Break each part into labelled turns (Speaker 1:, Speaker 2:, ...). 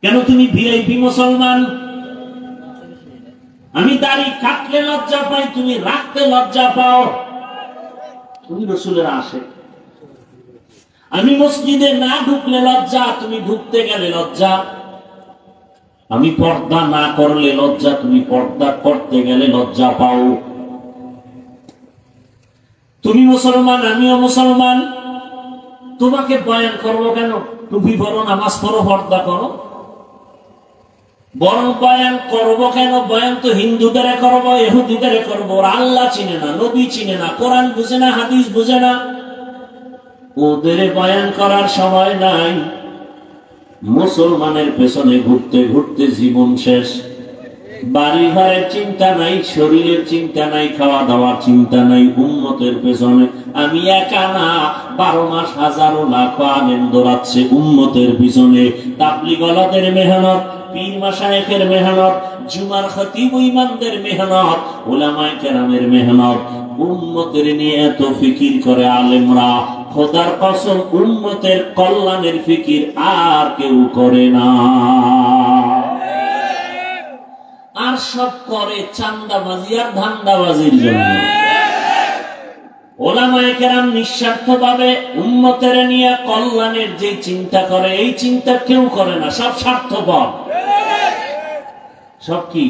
Speaker 1: কেন তুমি ভিআইপি মুসলমান? আমি দাড়ি কাটলে লজ্জা পাই, তুমি রাখতে লজ্জা পাও। তুমি রাসূলের আশিক। আমি মসজিদে না ঢুকলে লজ্জা, তুমি ঢুকতে গেলে লজ্জা। আমি পর্দা না করলে লজ্জা, তুমি পর্দা করতে গেলে লজ্জা পাও। তুমি মুসলমান, আমিও মুসলমান, তোমাকে বয়ান করবো কেন? টুপি পরো, নামাজ পড়ো, পর্দা করো। বরং বয়ান করবো কেন? বয়ান তো হিন্দুদের করবো, ইহুদিদের করবো। আল্লাহ চিনে না, নবী চিনে না, কোরআন বুঝে না, হাদিস বুঝে না, ওদের বয়ান করার সময় নাই। মুসলমানের পেছনে ঘুরতে ঘুরতে জীবন শেষ। বাড়ি ঘরের চিন্তা নাই, শরীরের চিন্তা নাই, খাওয়া দাওয়ার চিন্তা নাই। উম্মতের পেছনে আমি একা না, 12 মাস হাজারো লাখো আলেম দৌড়াচ্ছে উম্মতের পিছনে। তাবলীগওয়ালাদের মেহনত, পীর মাশায়েখের মেহনত, জুমার খতিব ইমামদের মেহনত, উলামায়ে কেরামের মেহনত। উম্মতের নিয়ে এত ফিকির করে আলেমরা, খোদার কসম উম্মতের কল্যাণের ফিকির আর কেউ করে না। আর সব করে চান্দাবাজি আর ধান্দাবাজির জন্য। উলামায়ে কেরাম নিঃস্বার্থভাবে উম্মতের নিয়ে কল্যাণের যে চিন্তা করে, এই চিন্তা কেউ করে না। সব স্বার্থপর। সব কি?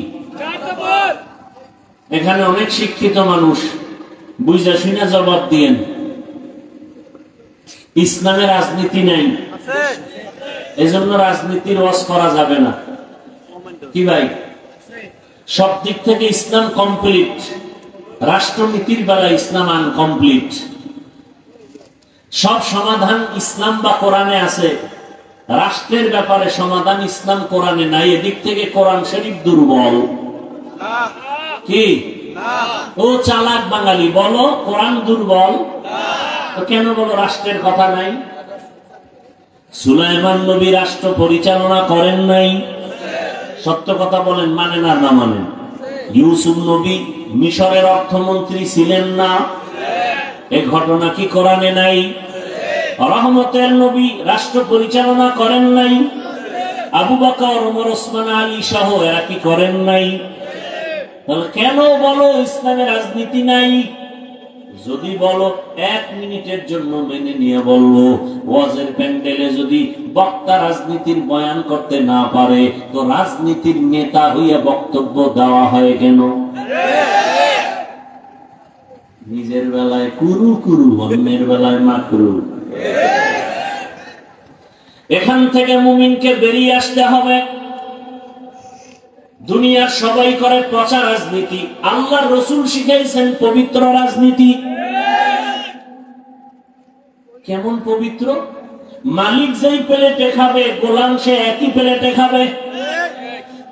Speaker 1: এখানে অনেক শিক্ষিত মানুষ, বুঝা শুনে জবাব দিয়েন। ইসলামে রাজনীতি নাই, এজন্য রাজনীতির ওয়াজ করা যাবে না। কি ভাই? সব দিক থেকে ইসলাম কমপ্লিট, রাষ্ট্রনীতির বেলা ইসলাম আনকমপ্লিট। সব সমাধান ইসলাম বা কোরআনে আছে, রাষ্ট্রের ব্যাপারে সমাধান ইসলাম কোরআনে নাই। এদিক থেকে কোরআন শরীফ দুর্বল। কি ও চালাক বাঙালি, বলো কোরআন দুর্বল। তো কেন বলো রাষ্ট্রের কথা নাই? সুলাইমান নবী রাষ্ট্র পরিচালনা করেন নাই? সত্য কথা বলেন, মানেন আর না মানেন? ইউসুফ নবী মিশরের অর্থমন্ত্রী ছিলেন না? এই ঘটনা কি কোরআনে নাই? রহমতের নবী রাষ্ট্র পরিচালনা করেন নাই? আবু বকর, ওমর, ওসমান, আলী সহ এরা কি করেন নাই? তাহলে কেন বলো ইসলামে রাজনীতি নাই? যদি বলো 1 মিনিটের জন্য মেনে নিয়ে বলবো, ওয়াজের প্যান্ডেলে যদি বক্তা রাজনীতির বয়ান করতে না পারে, তো রাজনীতির নেতা হইয়া বক্তব্য দেওয়া হয় কেন? নিজের বেলায় কুরু কুরু, অন্যের বেলায় মাকরু। এখান থেকে মুমিনকে বেরিয়ে আসতে হবে। দুনিয়ার সবাই করে পচা রাজনীতি, আল্লাহর রাসূল শিখাইছেন পবিত্র রাজনীতি। কেমন পবিত্র? মালিক যেই প্লেটে খাবে, গোলাম সে একই প্লেটে খাবে।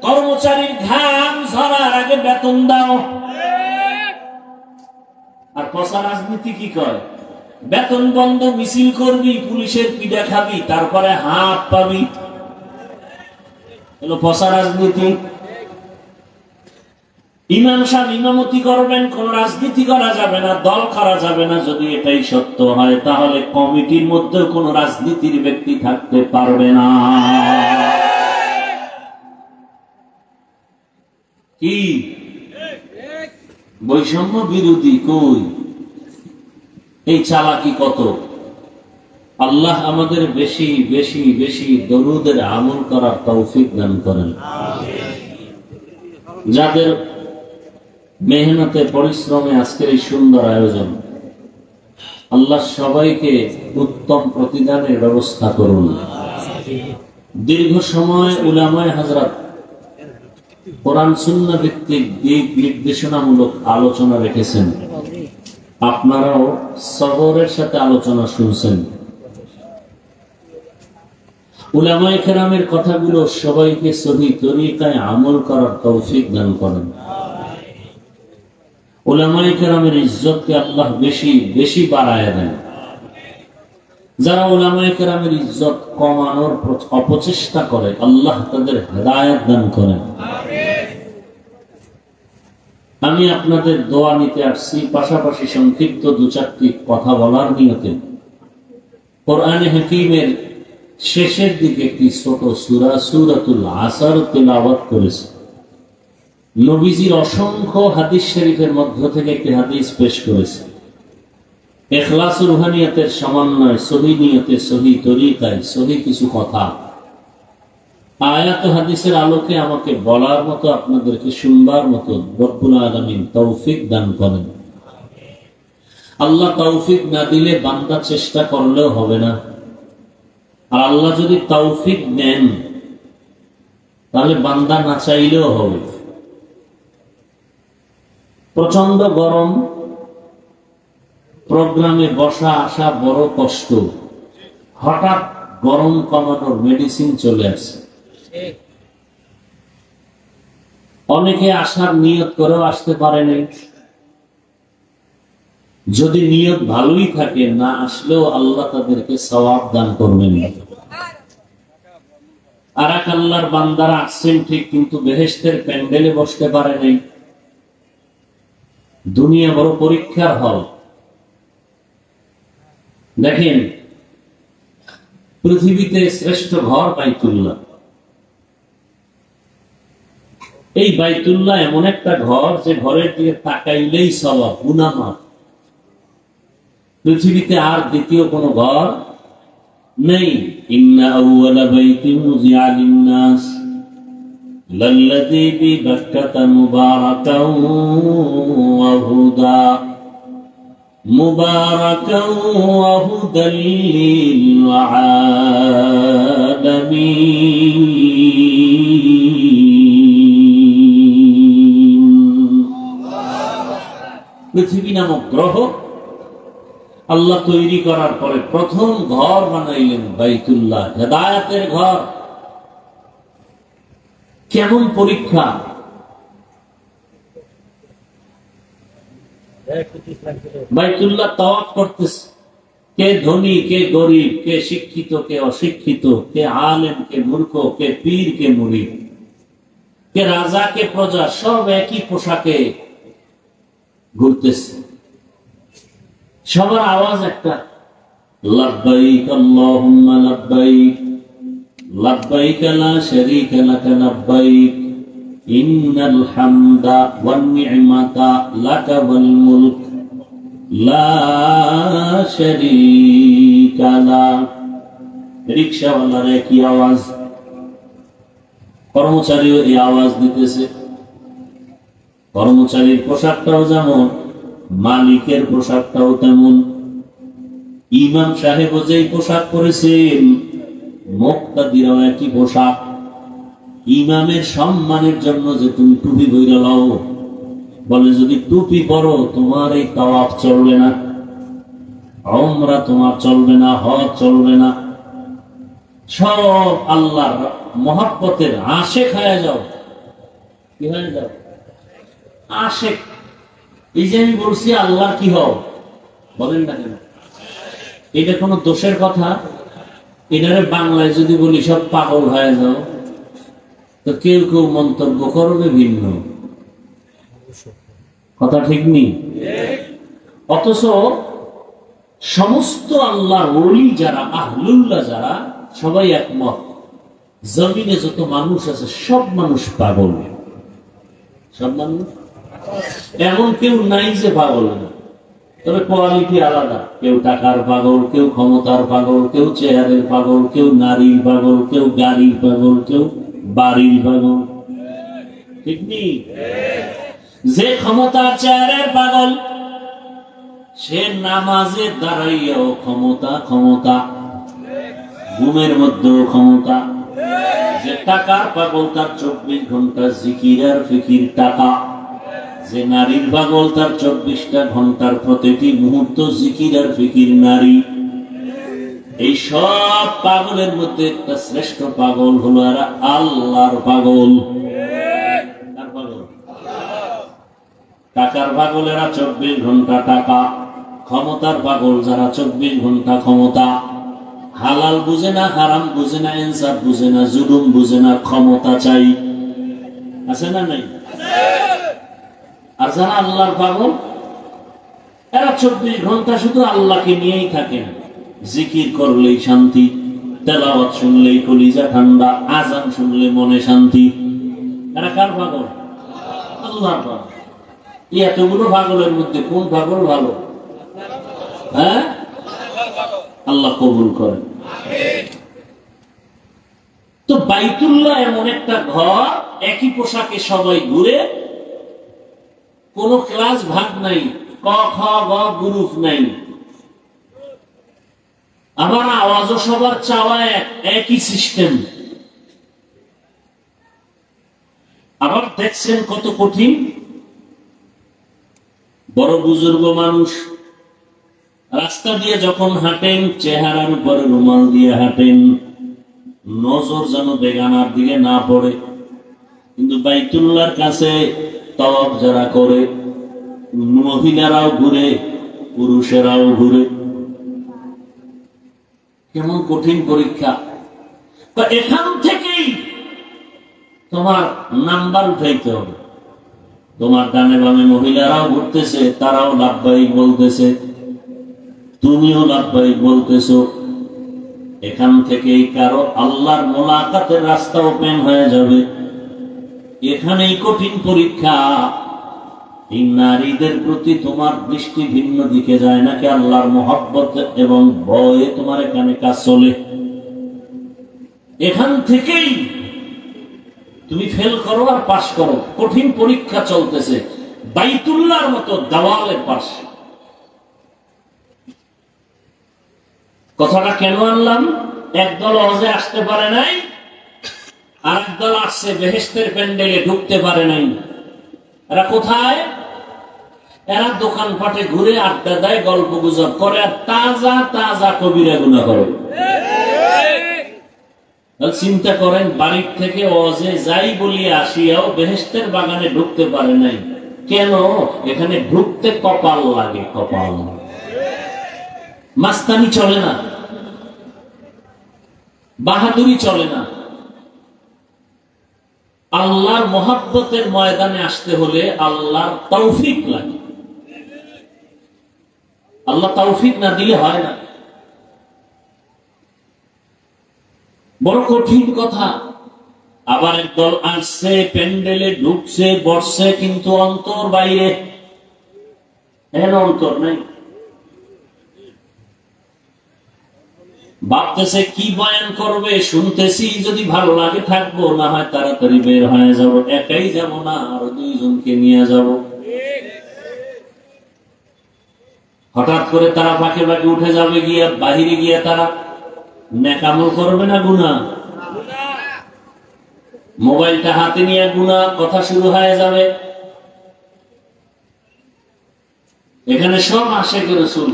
Speaker 1: কর্মচারীর ঘাম ঝরার আগে বেতন দাও। আর পচা রাজনীতি কি কয়? বেতন বন্ধ মিছিল করবি, পুলিশের পিঠা খাবি, তারপরে হাত পাবি। এগুলো পচা রাজনীতি। ইমাম সাহেব ইমামতি করবেন, কোন রাজনীতি করা যাবে না, দল করা যাবে না। যদি এটাই সত্য হয়, তাহলে কমিটির মধ্যে কোন রাজনীতির ব্যক্তি থাকতে পারবে না। কি বৈষম্য বিরোধী? কই এই চালাকি কত! আল্লাহ আমাদের বেশি বেশি বেশি দরুদের আমল করার তৌফিক দান করেন। যাদের মেহনতে পরিশ্রমে আজকের এই সুন্দর আয়োজন, আল্লাহ সবাইকে উত্তম প্রতিদানের ব্যবস্থা করুন। দীর্ঘ সময় উলামায়ে হযরত কোরআন সুন্নাহ ভিত্তিক দিক নির্দেশনামূলক আলোচনা রেখেছেন। আপনারাও সবরের সাথে আলোচনা শুনছেন। উলামায়ে কেরামের কথাগুলো সবাইকে সহি তরিকায় আমল করার তৌফিক দান করেন। উলামায়ে কেরামের ইজ্জতকে আল্লাহ বেশি বেশি বাড়ায় দেন। যারা উলামায়ে কেরামের ইজ্জত কমানোর অপচেষ্টা করে, আল্লাহ তাদের হেদায়েত দান করেন। আমি আপনাদের দোয়া নিতে আসছি, পাশাপাশি সংক্ষিপ্ত 2-4টি কথা বলার নিয়তে। কোরআনে হাকীমের শেষের দিকে একটি ছোট সূরা সূরাতুল আসর তেলাওয়াত করেছে। নবীজির অসংখ্য হাদিস শরীফের মধ্য থেকে একটি হাদিস পেশ করেছে। ইখলাস রুহানিয়াতের সমন্বয়, সহি নিয়তে, সহি তরিকায়, সহি কিছু কথা আয়াত হাদিসের আলোকে আমাকে বলার মতো, আপনাদেরকে শুনবার মতো রব্বুল আলামিন তৌফিক দান করেন। আল্লাহ তৌফিক না দিলে বান্দা চেষ্টা করলেও হবে না, আর আল্লাহ যদি তৌফিক দেন তাহলে বান্দা না চাইলেও হবে। প্রচন্ড গরম, প্রোগ্রামে বসা আসা বড় কষ্ট। হঠাৎ গরম কমানোর মেডিসিন চলে আসে। অনেকে আসার নিয়ত করেও আসতে পারে নাই। যদি নিয়ত ভালোই থাকে, না আসলেও আল্লাহ তাদেরকে সওয়াব দান করবেন। আর এক আল্লাহর বান্দারা আসছেন ঠিক, কিন্তু বেহেশতের প্যান্ডেলে বসতে পারে নাই। দুনিয়া বড় পরীক্ষার হল। দেখেন, পৃথিবীতে শ্রেষ্ঠ ঘর বাইতুল্লাহ। এই বাইতুল্লাহ এমন একটা ঘর যে ঘরের দিকে তাকাইলেই সওয়াব, গুনাহ মাফ। পৃথিবীতে আর দ্বিতীয় কোনো ঘর নেই। ইন্না আউওয়ালা বাইতিন উযিআ লিন-নাস লাল্লাযী বিবাক্কাতা মুবারাকান ওয়া হুদা মুবারাকান ওয়া হুদাল লিল আলামিন। পৃথিবী নামক গ্রহ আল্লাহ তৈরি করার পরে প্রথম ঘর বানাইলেন বাইতুল্লাহ, হেদায়েতের ঘর। কেমন পরীক্ষা! বাইতুল্লাহ তাওয়াফ করতেছে, কে ধনী, কে গরিব, কে শিক্ষিত, কে অশিক্ষিত, কে আলেম, কে মূর্খ, কে পীর, কে মুরিদ, কে রাজা, কে প্রজা, সব একই পোশাকে ঘুরতেছে। সবার আওয়াজ একটা, লাব্বাইক আল্লাহুম্মা লাব্বাইক লাব্বাইক লা শারীকা লাকা লাব্বাইক ইন্নাল হামদা ওয়ান নি'মাতা লাকা ওয়াল মুলক লা শারীকা লাক। রিকশাওয়ালার একই আওয়াজ, কর্মচারীও এই আওয়াজ দিতেছে। কর্মচারীর পোশাকটাও যেমন, মালিকের পোশাকটাও তেমন। ইমাম সাহেব যেই পোশাক পরেছেন, মুক্তাদিরাও একই পোশাক। ইমামের সম্মানের জন্য যে তুমি টুপি বইরা লাও, বলে যদি টুপি পরো তোমার এই তাওয়াফ চলবে না, উমরা তোমার চলবে না, হজ চলবে না। সব আল্লাহর মহব্বতের আশিক হয়ে যাও। কি হয়ে যাও? আশিক। এই যে আমি বলছি আল্লাহ কি হও, বলেন না কেন? এটা কোন দোষের কথা? এটারে বাংলায় যদি বলি সব পাগল হয়ে যাও, তো কেউ কেউ মন্তব্য করবে ভিন্ন কথা, ঠিক নেই? অথচ সমস্ত আল্লাহর ওলি যারা, আহলুল্লাহ যারা, সবাই একমত, জমিনে যত মানুষ আছে সব মানুষ পাগল। সব মানুষ, এমন কেউ নাই যে পাগল না। তবে কোয়ালিটি আলাদা। কেউ টাকার পাগল, কেউ ক্ষমতার পাগল, কেউ চেহারের পাগল, কেউ নারীর পাগল, কেউ গাড়ির পাগল, কেউ বাড়ির পাগল, ঠিক নেই? যে ক্ষমতার চেহারের পাগল, সে নামাজের দাঁড়াইয়াও ক্ষমতা ক্ষমতা, ঘুমের মধ্যেও ক্ষমতা। যে টাকার পাগল, তার 24 ঘন্টা জিকির আর ফিকির টাকা। যে নারীর পাগল, তার 24টা ঘন্টার প্রতিটি মুহূর্ত জিকির আর ফিকির নারী। এই সব পাগলের মধ্যে একটা শ্রেষ্ঠ পাগল হলো এরা আল্লাহর পাগল। কার পাগল? টাকার পাগলেরা 24 ঘন্টা টাকা, ক্ষমতার পাগল যারা 24 ঘন্টা ক্ষমতা। হালাল বুঝে না, হারাম বুঝে না, ইনসাফ বুঝে না, জুলুম বুঝে না, ক্ষমতা চাই। আছে না নাই? আর যারা আল্লাহর পাগল, এরা 24 ঘন্টা শুধু আল্লাহকে নিয়েই থাকেন। জিকির করলেই শান্তি, তেলাওয়াত শুনলেই কলিজা ঠান্ডা, আজান শুনলে মনে শান্তি। এরা কার পাগল? আল্লাহর পাগল। এতগুলো পাগলের মধ্যে কোন পাগল ভালো? হ্যাঁ, আল্লাহ কবুল করেন। তো বাইতুল্লাহ এমন একটা ঘর, একই পোশাকে সবাই ঘুরে, কোন ক্লাস ভাগ নাই, ক খ গ গ্রুপ নাই, আবার আওয়াজও সবার চাওয়া একই সিস্টেম। আবার দেখছেন কত কঠিন। বড় বুজুর্গ মানুষ রাস্তা দিয়ে যখন হাঁটেন, চেহারার উপরে রুমাল দিয়ে হাঁটেন, নজর যেন বেগানার দিকে না পড়ে। কিন্তু বাইতুল্লাহর কাছে তাওয়াফ যারা করে, মহিলারাও ঘুরে, পুরুষেরাও ঘুরে। কেমন কঠিন পরীক্ষা। তো এখান থেকেই তোমার নাম্বার উঠাইতে হবে। তোমার ডানে বামে মহিলারাও ঘুরতেছে, তারাও লাভবাহিক বলতেছে, তুমিও লাভবাহিক বলতেছো। এখান থেকেই কারো আল্লাহর মোলাকাতের রাস্তা ওপেন হয়ে যাবে। এখানেই কঠিন পরীক্ষা। এই নারীদের প্রতি তোমার দৃষ্টি ভিন্ন দিকে যায় নাকি আল্লাহর মহব্বত এবং ভয়ে তোমার এখানে কাজ চলে? এখান থেকেই তুমি ফেল করো আর পাশ করো। কঠিন পরীক্ষা চলতেছে বাইতুল্লাহর মতো দেওয়ালের পাশ। কথাটা কেন আনলাম? একদল হজে আসতে পারে নাই, আর একদল আসছে বেহেশতের প্যান্ডেলে ঢুকতে পারে নাই। এরা কোথায়? এরা দোকানপাটে ঘুরে আড্ডা দেয়, গল্প গুজব করে, আর তাজা তাজা কবিরা গুনাহ করে। চিন্তা করেন, বাড়ির থেকে ওয়াজে যাই বলিয়ে আসিয়াও বেহেশতের বাগানে ঢুকতে পারে নাই। কেন? এখানে ঢুকতে কপাল লাগে। কপাল, মাস্তানি চলে না, বাহাদুরি চলে না। আল্লাহর মহব্বতের ময়দানে আসতে হলে আল্লাহর তৌফিক লাগে। আল্লাহ তৌফিক না দিলে হয় না। বড় কঠিন কথা। আবার একদল আসছে, প্যান্ডেলে ঢুকছে, বসছে, কিন্তু অন্তর বাইরে। এর অন্তর নাই। ভাবতেছে কি বয়ান করবে, শুনতেছি, যদি ভালো লাগে থাকবো, না হয় তাড়াতাড়ি বের হয়ে যাব। একাই যাব না, আরো দুইজনকে নিয়ে যাব। হঠাৎ করে তারা ফাঁকে ফাঁকে উঠে যাবে, গিয়া বাহিরে গিয়া তারা নেকামল করবে না গুনাহ? মোবাইলটা হাতে নিয়ে গুনাহ কথা শুরু হয়ে যাবে। এখানে সব আশিক রাসূল।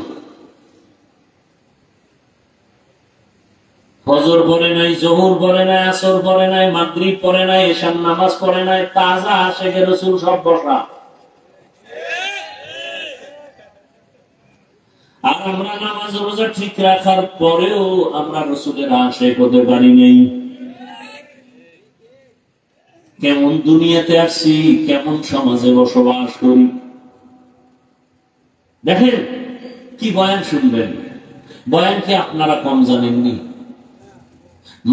Speaker 1: ফজর পড়ে নাই, যোহর পড়ে নাই, আসর পড়ে নাই, মাগরিব পড়ে নাই, এশার নামাজ পড়ে নাই, তাজা আশিক রাসূল সব বসা। আর আমরা নামাজ রোজা ঠিক রাখার পরেও আমরা রাসূলের আশিক হতে পারি নাই। কেমন দুনিয়াতে আসছি, কেমন সমাজে বসবাস করি। দেখেন কি বয়ান শুনবেন। বয়ান কি আপনারা কম জানেননি?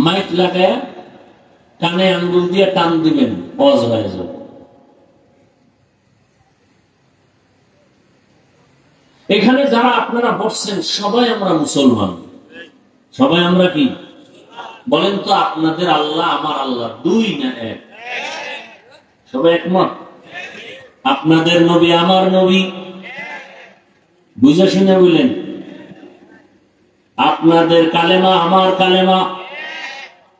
Speaker 1: মাইক লাগায় কানে আঙ্গুল দিয়ে টান দিবেন, ওয়াজ হয়ে যাবে। এখানে যারা আপনারা বসছেন সবাই আমরা মুসলমান। সবাই আমরা কি বলেন তো? আপনাদের আল্লাহ আমার আল্লাহ দুই না এক? সবাই একমত? আপনাদের নবী আমার নবী, বুঝে শুনে বললেন। আপনাদের কালেমা আমার কালেমা,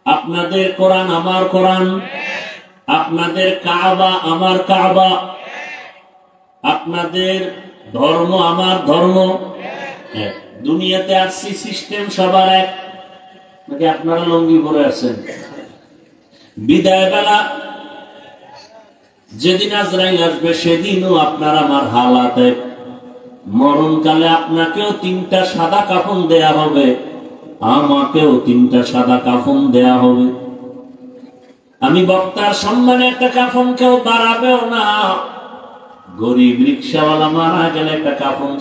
Speaker 1: আপনাদের কোরআন আমার কোরআন, আপনাদের কাবা আমার কাবা, আপনাদের ধর্ম আমার ধর্ম। দুনিয়াতে আসছি, সিস্টেম সবার এক। নাকি আপনারা লঙ্গি পরে আছেন? বিদায় বেলা যেদিন আজরাইল আসবে সেদিনও আপনার আমার হালাত এক। মরণকালে আপনাকেও 3টা সাদা কাফন দেয়া হবে, আমাকেও 3টা সাদা কাফন দেয়া হবে। আমি বক্তার সম্মানে একটা কাফন কেউ বাড়াবেও না। গরিব রিক্সাওয়ালা মারা গেলে একটা কাফন,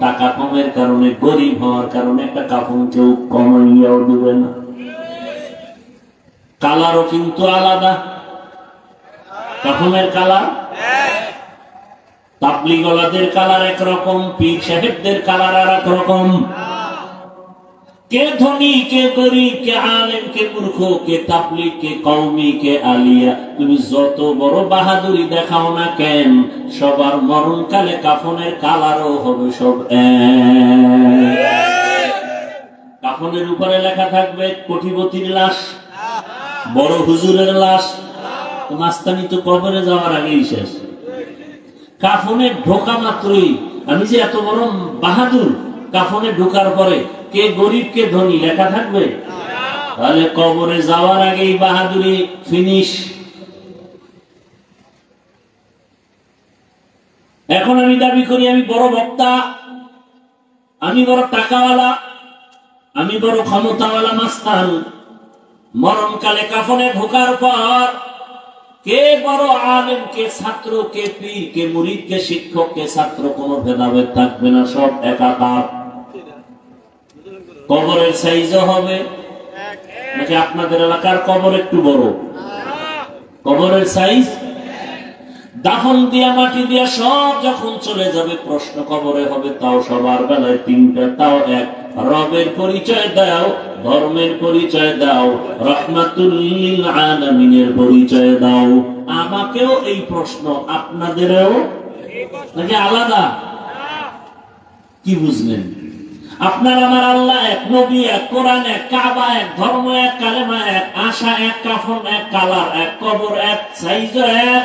Speaker 1: টাকা কমের কারণে, গরিব হওয়ার কারণে একটা কাফন কেউ কমাইয়াও দিবে না। কালারও কিন্তু আলাদা। কাফনের কালার, তাবলিগওয়ালাদের কালার একরকম, পীর সাহেবদের কালার আর এক রকম। কে ধনী, কে গরিব, কে আলেম, কে মূর্খ, কে তাবলিগ, কে কওমি, কে আলিয়া, তুমি যত বড় বাহাদুরি দেখাও না কেন, সবার মরণকালে কাফনের কালারও হবে সব এক। কাফনের উপরে লেখা থাকবে কোটিপতির লাশ, বড় হুজুরের লাশ। মাস্তানি তো কবরে যাওয়ার আগেই শেষ। কাফনে ঢোকা মাত্রই আমি যে এত বড় বাহাদুর, কাফনে ঢোকার পরে কে গরিব কে ধনী লেখা থাকবে? তাহলে কবরে যাওয়ার আগেই বাহাদুরি ফিনিশ। এখন আমি দাবি করি আমি বড় বক্তা, আমি বড় টাকাওয়ালা, আমি বড় ক্ষমতাওয়ালা মাস্তান। মরণকালে কাফনে ঢোকার পর কে বড় আলেম, কে ছাত্র, কে পীর, কে মুরিদ, কে শিক্ষক, কে ছাত্র, কোনো ভেদাভেদ থাকবে না, সব একাকার। কবরের সাইজও হবে নাকি আপনাদের এলাকার কবর একটু বড়? কবরের সাইজ, দাফন দিয়া মাটি দিয়া সব যখন চলে যাবে, প্রশ্ন কবরে হবে, তাও সবার বেলায় তিনটা, তাও এক। রবের পরিচয় দাও, ধর্মের পরিচয় দাও, রাহমাতুল লিল আলামিনের পরিচয় দাও। আমাকেও এই প্রশ্ন, আপনাদেরও নাকি আলাদা? কি বুঝলেন? আপনার আমার আল্লাহ এক, নবী এক, কোরআন এক, কাবা এক, ধর্ম এক, কালেমা এক, আশা এক, কাফন এক, কালার এক, কবর এক, সাইজ এক,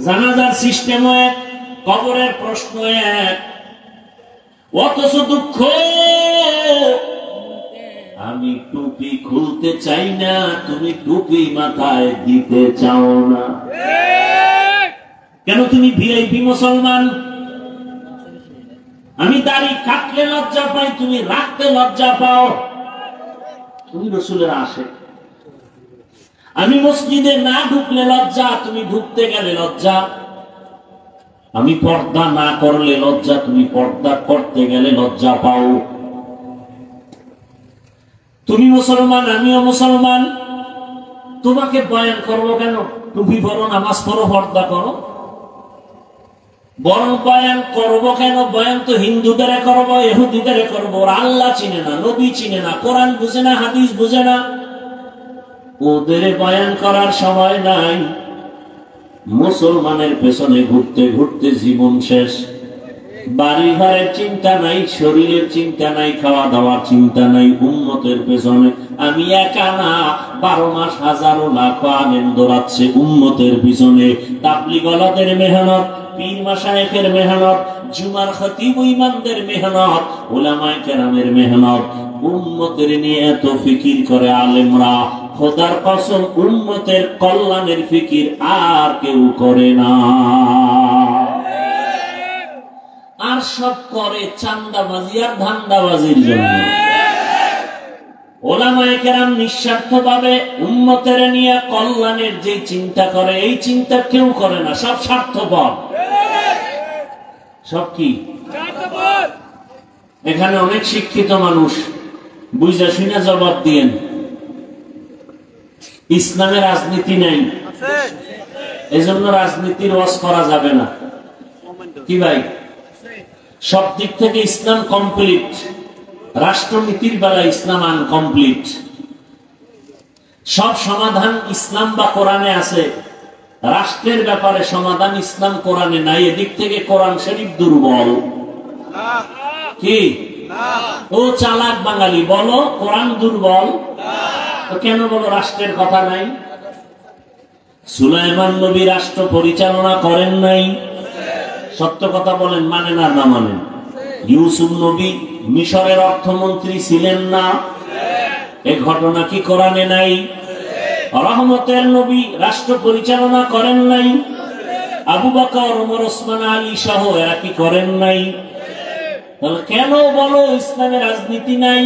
Speaker 1: জানাজার সিস্টেম এক, কবরের প্রশ্ন এক। অথচ দুঃখ, আমি টুপি খুলতে চাই না, তুমি টুপি মাথায় দিতে চাও না কেন? তুমি ভিআইপি মুসলমান। আমি দাড়ি কাটলে লজ্জা পাই, তুমি রাখতে লজ্জা পাও। তুমি রসুলের আশিক। আমি মসজিদে না ঢুকলে লজ্জা, তুমি ঢুকতে গেলে লজ্জা। আমি পর্দা না করলে লজ্জা, তুমি পর্দা করতে গেলে লজ্জা পাও। তুমি মুসলমান, আমিও মুসলমান, তোমাকে বয়ান করবো কেন? তুমি বলো নামাজ পড়ো, পর্দা করো। বরং বয়ান করবো কেন? বয়ান তো হিন্দুদের করবো, ইহুদিদের করবো। ওরা আল্লাহ চিনে না, নবী চিনে না, কোরআন বুঝে না, হাদিস বুঝে না, ওদের বয়ান করার সময় নাই। মুসলমানের পেছনে ঘুরতে ঘুরতে জীবন শেষ। বাড়ি ঘরের চিন্তা নাই, শরীরের চিন্তা নাই, খাওয়া দাওয়ার চিন্তা নাই। উম্মতের পেছনে আমি একা না, 12 মাস হাজারো লাখ আলেম দৌড়াচ্ছে উম্মতের পিছনে। তাবলীগওয়ালাদের মেহনত, পীর মাশায়েখের মেহনত, জুমার খতিব ইমামদের মেহনত, উলামায়ে কেরামের মেহনত। উম্মতের নিয়ে এত ফিকির করে আলেমরা, খোদার কসম উম্মতের কল্যাণের ফিকির আর কেউ করে না। আর সব করে চান্দাবাজি আর ধান্দাবাজির জন্য। ওলামায়ে কেরাম নিঃস্বার্থভাবে উম্মতের নিয়ে কল্যাণের যে চিন্তা করে, এই চিন্তা কেউ করে না, সব স্বার্থপর। সব কি? এখানে অনেক শিক্ষিত মানুষ, বুঝা শুনে জবাব দিয়েন। ইসলামে রাজনীতি নাই, এজন্য রাজনীতির ওয়াজ করা যাবে না। কি ভাই? সব দিক থেকে ইসলাম কমপ্লিট, রাষ্ট্রনীতির বেলা ইসলাম আনকমপ্লিট। সব সমাধান ইসলাম বা কোরআনে আছে, রাষ্ট্রের ব্যাপারে সমাধান ইসলাম কোরআনে নাই। এদিক থেকে কোরআন শরীফ দুর্বল। কি ও চালাক বাঙালি, বলো কোরআন দুর্বল। তো কেন বলো রাষ্ট্রের কথা নাই? সুলাইমান নবী রাষ্ট্র পরিচালনা করেন নাই? সত্য কথা বলেন, মানেন আর না মানেন? ইউসুফ নবী মিশরের অর্থমন্ত্রী ছিলেন না? এই ঘটনা কি কোরআনে নাই? রহমতের নবী রাষ্ট্র পরিচালনা করেন নাই? আবু বকর, ওমর, ওসমান, আলী সহ এরা কি করেন নাই? তাহলে কেন বলো ইসলামে রাজনীতি নাই?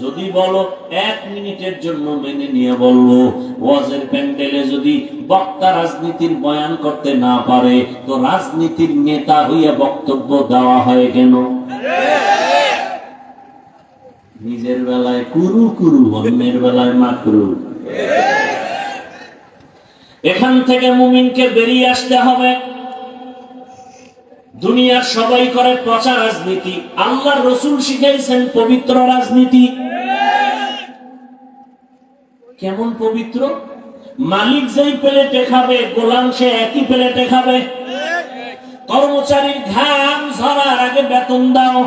Speaker 1: যদি বলো 1 মিনিটের জন্য মেনে নিয়ে বললো, ওয়াজের প্যান্ডেলে যদি বক্তা রাজনীতির বয়ান করতে না পারে, তো রাজনীতির নেতা হইয়া বক্তব্য দেওয়া হয় কেন? নিজের বেলায় কুরু কুরু, অন্যের বেলায় মাকরু। এখান থেকে মুমিনকে বেরিয়ে আসতে হবে। দুনিয়ার সবাই করে পচা রাজনীতি, আল্লাহর রাসূল শিখাইছেন পবিত্র রাজনীতি। কেমন পবিত্র? মালিক যেই প্লেটে খাবে, গোলাম সে একই প্লেটে খাবে। কর্মচারীর ঘাম ঝরার আগে বেতন দাও।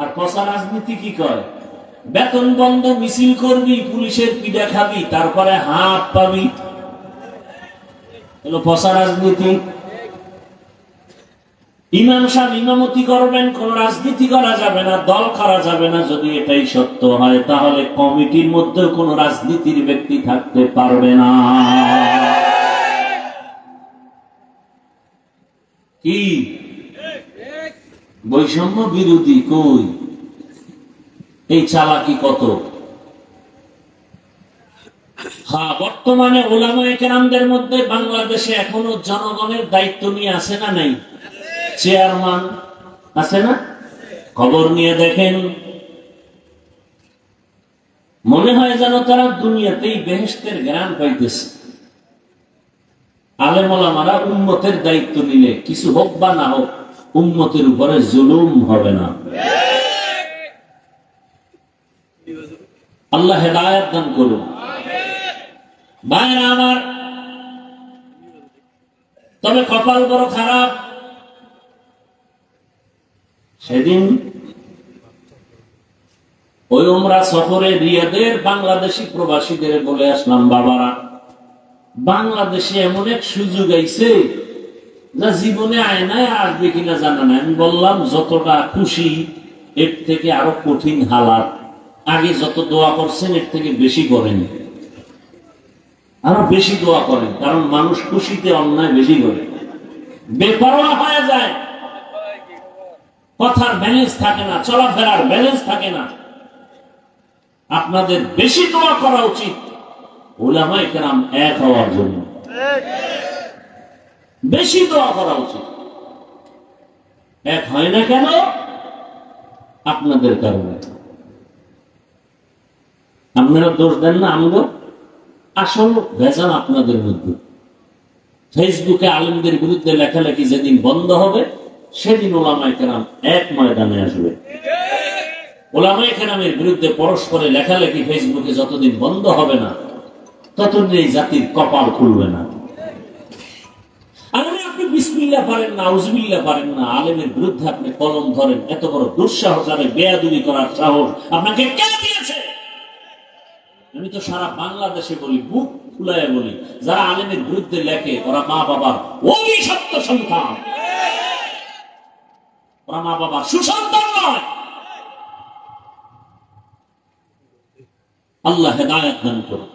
Speaker 1: আর পচা রাজনীতি কি কয়? বেতন বন্ধ মিছিল করবি, পুলিশের পিঠা খাবি, তারপরে হাত পাবি। হলো পচা রাজনীতি। ইমাম সাহেব ইমামতি করবেন, কোন রাজনীতি করা যাবে না, দল করা যাবে না। যদি এটাই সত্য হয়, তাহলে কমিটির মধ্যে কোন রাজনীতির ব্যক্তি থাকতে পারবে না। কি বৈষম্য বিরোধী? কই এই চালাকি কত! হ্যাঁ, বর্তমানে উলামায়ে কেরামদের মধ্যে বাংলাদেশে এখনো জনগণের দায়িত্ব নিয়ে আছে না নাই? চেয়ারম্যান আছে না? খবর নিয়ে দেখেন, মনে হয় যেন তারা দুনিয়াতেই বেহেশতের জ্ঞান পাইতেছে। আলেম ওলামারা উম্মতের দায়িত্ব নিলে কিছু হোক বা না হোক, উম্মতের উপরে জুলুম হবে না। আল্লাহ হেদায়েত দান করুন। ভাইরা আমার, তবে কপাল বড় খারাপ। সেদিন ওই উমরা সফরে রিয়াদের বাংলাদেশি প্রবাসীদের বলে আসলাম, বাবারা, বাংলাদেশে এমন এক সুযোগ আইছে যা জীবনে আয়নায় আসবে কিনা জানা নাই। আমি বললাম, যতটা খুশি এর থেকে আরো কঠিন হালাত। আগে যত দোয়া করছেন এর থেকে বেশি করেন, আরো বেশি দোয়া করেন, কারণ মানুষ খুশিতে অন্যায় বেশি করে, বেপরোয়া হয়ে যায়, কথার ব্যালেন্স থাকে না, চলাফেরার ব্যালেন্স থাকে না। আপনাদের বেশি দোয়া করা উচিত উলামায়ে কেরাম এক হওয়ার জন্য। বেশি দোয়া করা উচিত। এক হয় না কেন? আপনাদের কারণে। আপনারা দোষ দেন না আমগো, আসল ভেজাল আপনাদের মধ্যে। ফেসবুকে আলেমদের বিরুদ্ধে লেখালেখি যেদিন বন্ধ হবে, সেদিন উলামায়ে কেরাম এক ময়দানে আসবে। উলামায়ে কেরামের বিরুদ্ধে পরস্পরে লেখালেখি ফেসবুকে যতদিন বন্ধ হবে না, ততদিন এই জাতির কপাল খুলবে না। আপনি বিসমিল্লাহ পারেন না, আউযুবিল্লাহ পারেন না, আলেমের বিরুদ্ধে আপনি কলম ধরেন, এত বড় দুঃসাহস, আর বেয়াদবি করার সাহস আপনাকে কে দিয়েছে? আমি তো সারা বাংলাদেশে বলি, বুক ফুলায় বলি, যারা আলেমের বিরুদ্ধে লেখে ওরা মা বাবার অভিশপ্ত সন্তান, ওরা মা বাবার সুসন্তান নয়। আল্লাহ হেদায়েত দান করুন।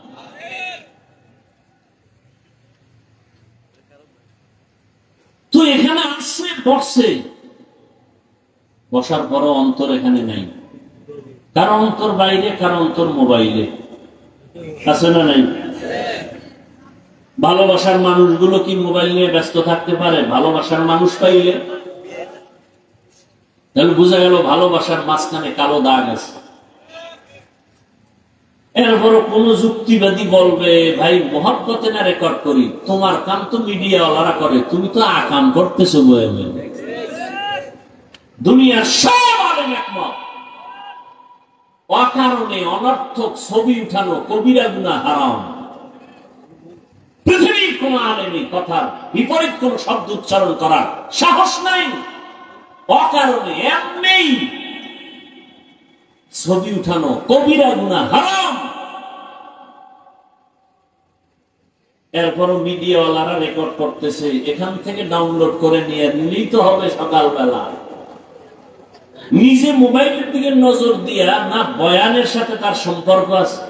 Speaker 1: তো এখানে আসছে, বসছে, বসার পরও অন্তর এখানে নাই। কারো অন্তর বাইরে, কারো অন্তর মোবাইলে। আছে না নাই? ভালোবাসার মানুষগুলো কি মোবাইল নিয়ে ব্যস্ত থাকতে পারে? ভালোবাসার মানুষ পাইলে তাহলে বোঝা গেল ভালোবাসার মাঝখানে কালো দাগ আছে। এরপরও কোন যুক্তিবাদী বলবে, ভাই মহব্বতে না রেকর্ড করি, তোমার কাম তো মিডিয়াওয়ালারা করে, তুমি তো আকাম করতেছো। দুনিয়ার সব আলেম একমত, অকারণে অনর্থক ছবি উঠানো কবিরা গুনাহ, হারাম। পৃথিবীর কোন আলেমী কথার বিপরীত কোন শব্দ উচ্চারণ করার সাহস নাই। অকারণে এমনি ছবি উঠানো কবিরা গুনাহ, হারাম। এরপরও মিডিয়াওয়ালারা রেকর্ড করতেছে, এখান থেকে ডাউনলোড করে নিয়ে নিলেই তো হবে সকালবেলা। নিজে মোবাইলের দিকে নজর দিয়া না, বয়ানের সাথে তার সম্পর্ক আছে।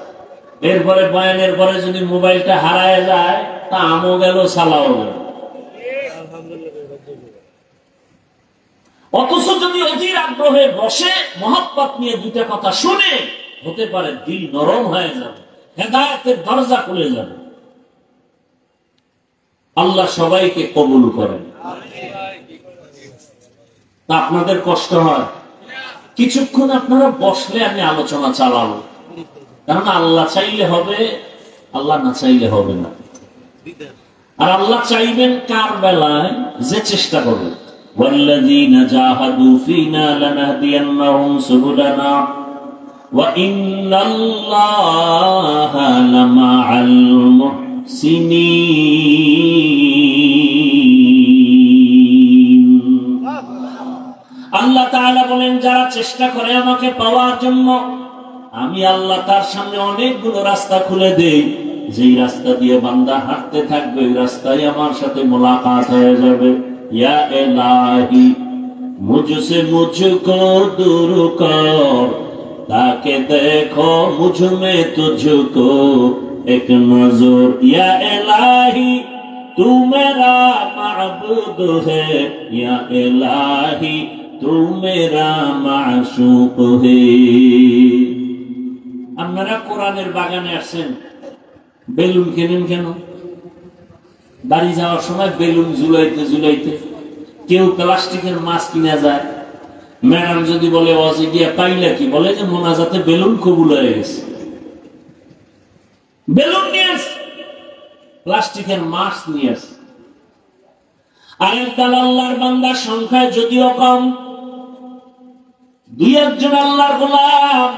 Speaker 1: এরপরে বয়ানের পরে যদি মোবাইলটা হারায় যায়, তা আমও গেল, সালাও গেল। অথচ যদি অধীর আগ্রহে বসে মহব্বত নিয়ে দুটা কথা শুনে, হতে পারে দিল নরম হয়ে যাবে, হেদায়েতের দরজা খুলে যাবে। আল্লাহ সবাইকে কবুল করেন। তা আপনাদের কষ্ট হয়, কিছুক্ষণ আপনারা বসলে আমি আলোচনা চালাবো, কারণ আল্লাহ চাইলে হবে, আল্লাহ না চাইলে হবে না। আর আল্লাহ চাইবেন কার বেলায়? যে চেষ্টা করবে। ওয়াল্লাযীনা জাহাদু ফীনা লানাহদিয়ান্নাহুম সুবুলানা ওয়া ইন্নাল্লাহা লামাআল মুহসিনিন। আল্লাহ তাআলা বলেন, যারা চেষ্টা করে আমাকে পাওয়ার জন্য, আমি আল্লাহ তার সামনে অনেকগুলো রাস্তা খুলে দেই। যেই রাস্তা দিয়ে বান্দা হাঁটতে থাকবে, ওই রাস্তায় আমার সাথে মোলাকাত হয়ে যাবে। ইয়া ইলাহি মুঝসে মুঝকো দূর কর, তাকে দেখো মুঝ মে তুঝকো এক নজর। ইয়া ইলাহি তু মেরা মাবুদ হে, ইয়া ইলাহি তু মেরা মাশুক হে। আপনারা কোরআনের বাগানে আসছেন, বেলুন কেনেন কেন? বাড়ি যাওয়ার সময় বেলুন ঝুলাইতে ঝুলাইতে। কেউ প্লাস্টিকের মাছ কিনা যায়, ম্যাডাম যদি বলে ওয়াজে গিয়া পাইলা কি, বলে যে মোনাজাতে বেলুন কবুল হয়ে গেছে। বেলুন নিয়ে আসে, প্লাস্টিকের মাছ নিয়ে আসে। আরেকদল আল্লাহর বান্দার সংখ্যায় যদিও কম, দুই একজন আল্লাহর গোলাম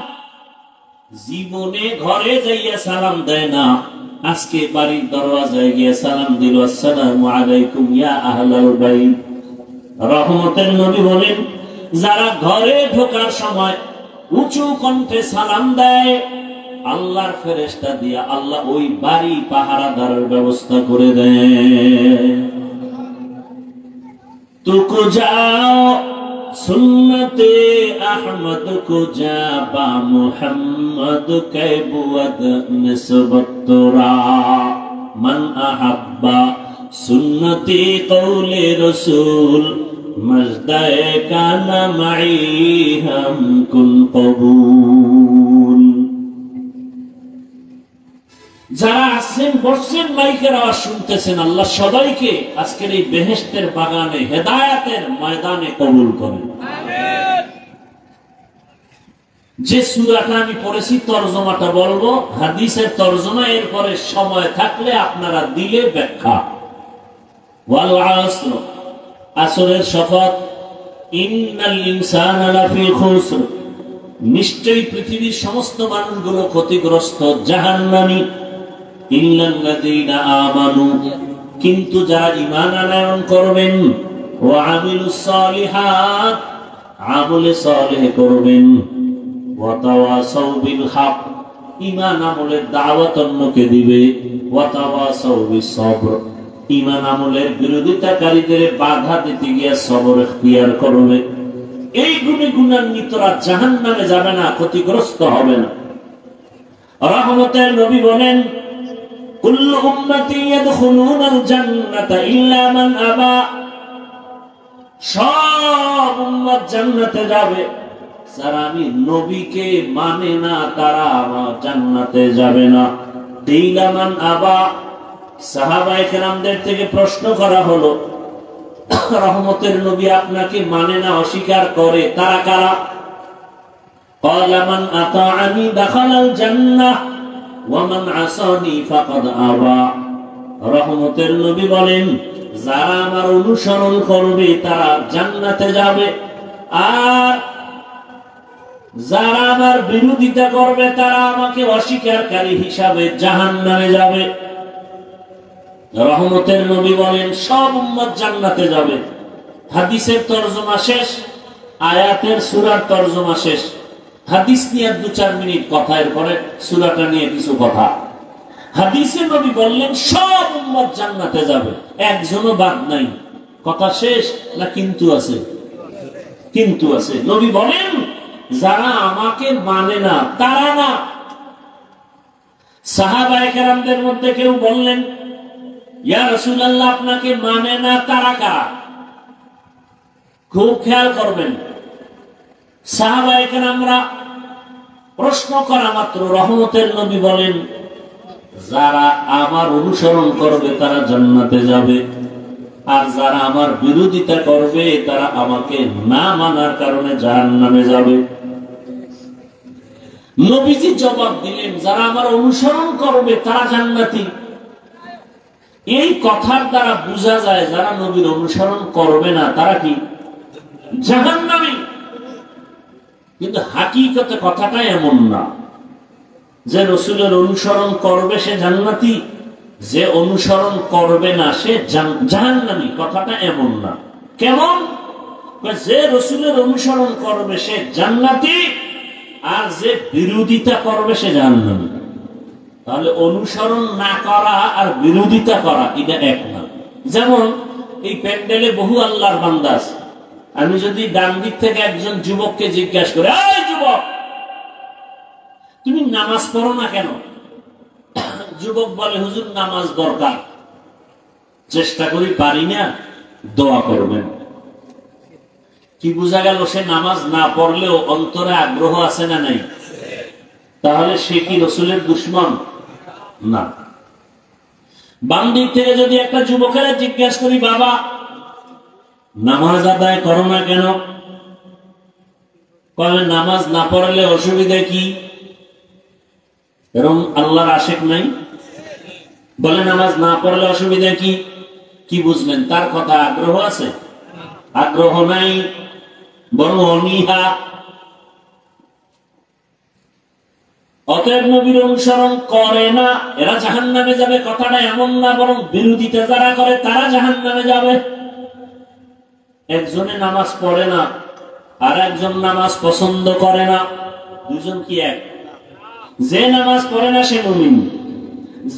Speaker 1: জীবনে ঘরে যাইয়া সালাম দেয় না। আজকে বাড়ির দরওয়াজায় গিয়ে সালাম দিল, আসসালামু আলাইকুম ইয়া আহলাল বাইত। রহমতের নবী বলেন, যারা ঘরে ঢোকার সময় উঁচু কণ্ঠে সালাম দেয়, আল্লাহর ফেরেশতা দিয়া আল্লাহ ওই বাড়ি পাহারাদারের ব্যবস্থা করে দেয়। তুকু যাও সুন্নতে আহমদ কো জাবা মুহাম্মদ কে বুয়াদ নিসবত তোরা মান আহাব্বা সুন্নতি কওলে রাসূল মজদায়ে কানা মাই হাম কুন কবুল। যারা আছেন বসছেন, মাইকের আওয়াজ শুনতেছেন, আল্লাহ সবাইকে আজকের এই বেহেশতের বাগানে হেদায়েতের ময়দানে কবুল করেন। আমিন। যে সূরাটা আমি পড়েছি তরজমাটা বলবো, হাদিসের তরজমা, এরপরে সময় থাকলে আপনারা দিলে ব্যাখ্যা। ওয়াল আসর, আসরের শপথ। ইন্নাল ইনসানা লাফি খুসর, নিশ্চয়ই পৃথিবীর সমস্ত মানুষগুলো ক্ষতিগ্রস্ত, জাহান্নামী। ইল্লাল্লাযীনা আমানু, কিন্তু যারা ঈমান আনয়ন করবেন, ওয়া আমিলুস সালিহাত, আমলে সালেহ করবেন, ওয়া তাওয়াসাউ বিল হক, ঈমান আমলের দাওয়াত অন্যকে দিবে, ওয়া তাওয়াসাউ বিস সবর, ঈমান আমলের বিরোধিতাকারীদের বাধা দিতে গিয়ে সবর ইখতিয়ার করবে। এই গুণে গুণান্বিতরা জাহান্নামে যাবে না, ক্ষতিগ্রস্ত হবে না। রহমতের নবী বলেন, কুল্লু উম্মতি ইয়াদখুলুনাল জান্নাতা ইল্লা মান আবা, সব উম্মত জান্নাতে যাবে, যারা আমি নবীকে মানে না তারা আমার জান্নাতে যাবে না। কিলা মান আবা, সাহাবায়ে কেরামদের থেকে প্রশ্ন করা হলো, রহমতের নবী আপনাকে মানে না, অস্বীকার করে, তারা কারা? ক্বালা মান আতাআনি দাখালাল জান্নাহ ওয়া মান আসানি ফাকাদ আবা। রহমতের নবী বলেন, যারা আমার অনুসরণ করবে তারা জান্নাতে যাবে, আর যারা আমার বিরোধিতা করবে তারা আমাকে অস্বীকারী হিসাবে জাহান্নামে যাবে। রহমতের নবী বলেন, সব উম্মত জান্নাতে যাবে। হাদিসের তরজমা শেষ, আয়াতের সূরার তরজমা শেষ। হাদিস নিয়ে 2-4 মিনিট কথা, এরপরে সূরাটা নিয়ে কিছু কথা। হাদিসে নবী বললেন সব উম্মত জান্নাতে যাবে, একজনও বাদ নাই। কথা শেষ না কিন্তু আছে? কিন্তু আছে। নবী বলেন, যারা আমাকে মানে না তারা না। সাহাবায়ে কেরামদের মধ্যে কেউ বললেন, ইয়া রাসূলুল্লাহ আপনাকে মানে না তারা কারা? খুব খেয়াল করবেন। সাহাবায়ে কেরামরা প্রশ্ন করা মাত্র রহমতের নবী বলেন, যারা আমার অনুসরণ করবে তারা জান্নাতে যাবে, আর যারা আমার বিরোধিতা করবে তারা আমাকে না মানার কারণে জাহান্নামে যাবে। নবীজি জবাব দিলেন, যারা আমার অনুসরণ করবে তারা জান্নাতি। এই কথার দ্বারা বোঝা যায় যারা নবীর অনুসরণ করবে না তারা কি? জাহান্নামী। কিন্তু হাকিকতে কথাটা এমন না যে রসুলের অনুসরণ করবে সে জান্নাতি, যে অনুসরণ করবে না সে জাহান্নামী। কথাটা এমন না। কেমন? যে রসুলের অনুসরণ করবে সে জান্নাতি, আর যে বিরোধিতা করবে সে জাহান্নামী। তাহলে অনুসরণ না করা আর বিরোধিতা করা এটা এক না। যেমন এই প্যান্ডেলে বহু আল্লাহর বান্দা আছে। আমি যদি ডান দিক থেকে একজন যুবককে জিজ্ঞাসা করি, এই যুবক তুমি নামাজ পড়ো না কেন? যুবক বলে, হুজুর নামাজ দরকার, চেষ্টা করি পারি না, দোয়া করবেন। কি বোঝা গেল? সে নামাজ না পড়লেও অন্তরে আগ্রহ আছে না নাই? তাহলে সে কি রসুলের দুশমন? না। বাম দিক থেকে যদি একটা যুবকেরা জিজ্ঞাসা করি, বাবা নামাজ আদায় করো না কেন? বলে নামাজ না পড়লে অসুবিধা কি? এরকম আল্লাহর আশেক নাই? বলে নামাজ না পড়লে অসুবিধা কি? কি বুঝলেন? তার কথা আগ্রহ আছে? আগ্রহ নাই, বরং অনীহা। অতএব নবীর অনুসরণ করে না এরা জাহান্নামে যাবে, কথাটা এমন না, বরং বিরোধিতা যারা করে তারা জাহান্নামে যাবে। একজনে নামাজ পড়ে না আর একজন নামাজ পছন্দ করে না, দুজন কি এক? যে নামাজ পড়ে না সে মুমিন,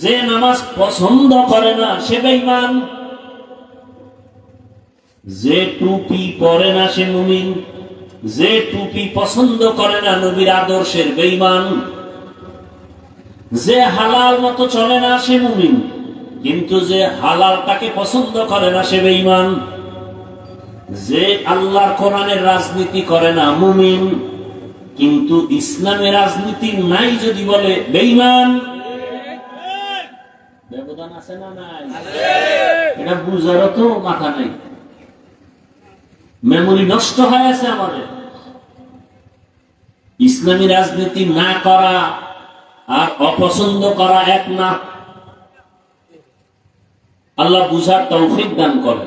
Speaker 1: যে নামাজ পছন্দ করে না সে বেঈমান। যে টুপি পরে না সে মুমিন, যে টুপি পছন্দ করে না নবীর আদর্শের বেঈমান। যে হালাল মতো চলে না সে মুমিন, কিন্তু যে হালালটাকে পছন্দ করে না সে বেঈমান। যে আল্লাহর কোরআনের রাজনীতি করে না মুমিন, কিন্তু ইসলামের রাজনীতি নাই যদি বলে বেঈমান। ব্যবধান আছে না নাই? এটা বুঝারও তো মাথা নাই, মেমোরি নষ্ট হয়ে আছে আমাদের। ইসলামী রাজনীতি না করা আর অপছন্দ করা এক না। আল্লাহ বুঝার তৌফিক দান করে।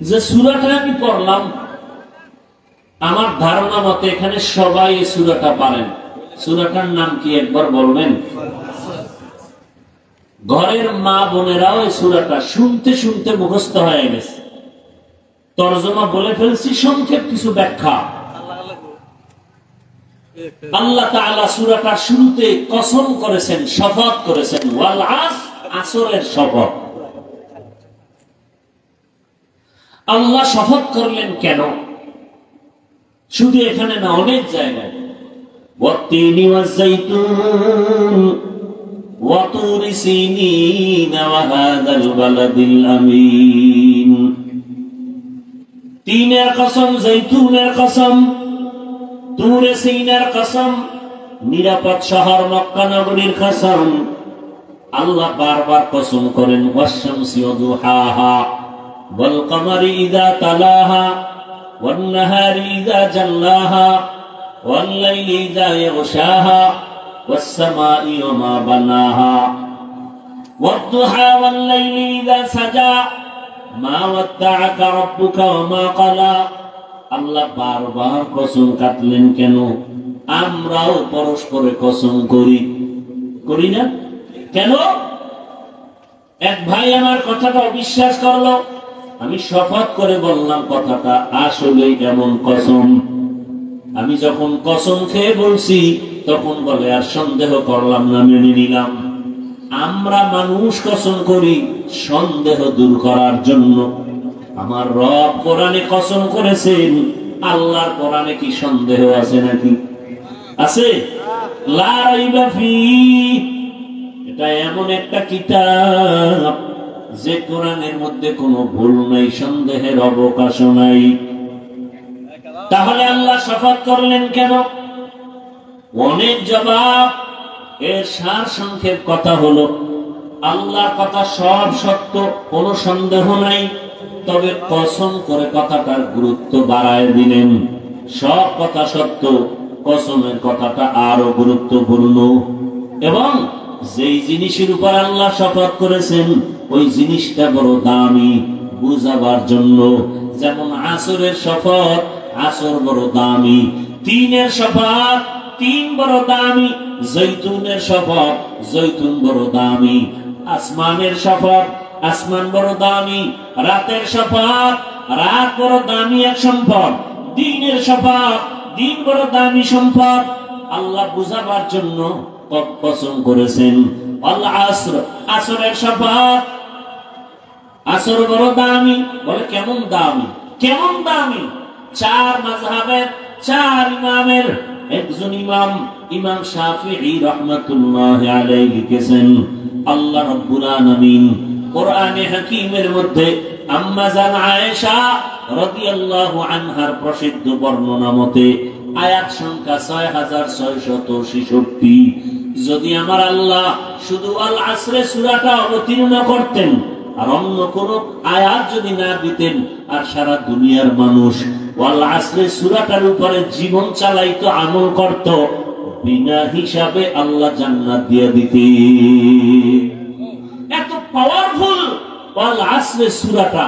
Speaker 1: যে সূরাটা আমি পড়লাম, আমার ধারণা মতে এখানে সবাই এই সূরাটা পারেন। সূরাটার নাম কি একবার বলবেন? ঘরের মা বোনেরাও এই সূরাটা শুনতে শুনতে মুখস্থ হয়ে গেছে। তরজমা বলে ফেলছি, সংক্ষেপ কিছু ব্যাখ্যা। আল্লাহ তাআলা সূরাটার শুরুতে কসম করেছেন, শপথ করেছেন, ওয়াল আসর, আসরের শপথ। আল্লাহ শপথ করলেন কেন? শুধু এখানে না, অনেক জায়গায়। ওয়াত্তিনি ওয়াজ-যাইতুন ওয়া তুরি সিনিন ওয়া হাযাল বালাদিল আমিন। তিনের কসম, জৈতুনের কসম, তুরে সিনের কসম, নিরাপদ শহর মক্কা নগরীর কসম। আল্লাহ বারবার কসম করেন, ওয়াশ-শামসি ওয়া দুহাহা ওয়াল কমারি ইযা তালাহা ওয়ান নাহারি ইযা জাল্লাহা ওয়াল লাইলি ইযা ইয়াগশাহা ওয়াস সামাই ওয়া মা বানাহা ওয়াদ দুহা ওয়াল লাইলি ইযা সাজা মা ওয়াদ্দাআকা রাব্বুকা ওয়া মা ক্বালা। আল্লাহ বারবার কসম কাটলেন কেন? আমরাও পরস্পরে কসম করি না কেন? এক ভাই আমার কথাটা অবিশ্বাস করলো, আমি শপথ করে বললাম কথাটা আসলেই এমন কসম। আমি যখন কসম খেয়ে বলছি তখন বলে আর সন্দেহ করলাম না, মেনে নিলাম। আমরা মানুষ কসম করি সন্দেহ দূর করার জন্য। আমার রব কোরআনে কসম করেছেন, আল্লাহর কোরআনে কি সন্দেহ আছে নাকি? আছে? লা রাইবা ফীহ। এটা এমন একটা কিতাব যে কোরআনের মধ্যে কোনো ভুল নাই, সন্দেহের অবকাশ নাই। তাহলে আল্লাহ শপথ করলেন কেন? অনেক জবাব। এর সার সংক্ষেপ কথা হলো, আল্লাহর কথা সব সত্য, কোনো সন্দেহ নাই, তবে কসম করে কথাটার গুরুত্ব বাড়ায় দিলেন। সব কথা সত্য, কসমের কথাটা আরো গুরুত্বপূর্ণ। এবং যেই জিনিসের উপর আল্লাহ শপথ করেছেন ওই জিনিসটা বড় দামি বুঝাবার জন্য। যেমন আসরের শপথ, আসর বড় দামি। তিনের শপথ, তিন বড় দামি। জৈতুনের শপথ, জৈতুন বড় দামি। আসমানের শপথ, আসমান বড় দামি। রাতের শপথ, রাত বড় দামি এক সম্পদ। দিনের শপথ, দিন বড় দামি সম্পদ। আল্লাহ বুঝাবার জন্য কসম করেছেন। আল্লাহ আসর, আসরের শপথ, আসর বড় দামি। বলে কেমন দামি, কেমন দামি? চার মাযহাবের চার ইমামের একজন ইমাম, ইমাম শাফিঈ রাহমাতুল্লাহি আলাইহি লিখেছেন, আল্লাহ রাব্বুল আলামিন কোরআনে হাকীমের মধ্যে আম্মা জান আয়েশা রাদিয়াল্লাহু আনহার প্রসিদ্ধ বর্ণনা মতে আয়াত সংখ্যা 6666। যদি আমার আল্লাহ শুধু আল আসরে সূরাটা অবতীর্ণ করতেন আর অন্য কোন আয়াত যদি না দিতেন, আর সারা দুনিয়ার মানুষ আল আসরে সূরাটার উপরে জীবন চালাইতো, আমল করত, বিনা হিসাবে আল্লাহ জান্নাত দিয়ে দিতেন। এত পাওয়ারফুল আল আসরে সূরাটা।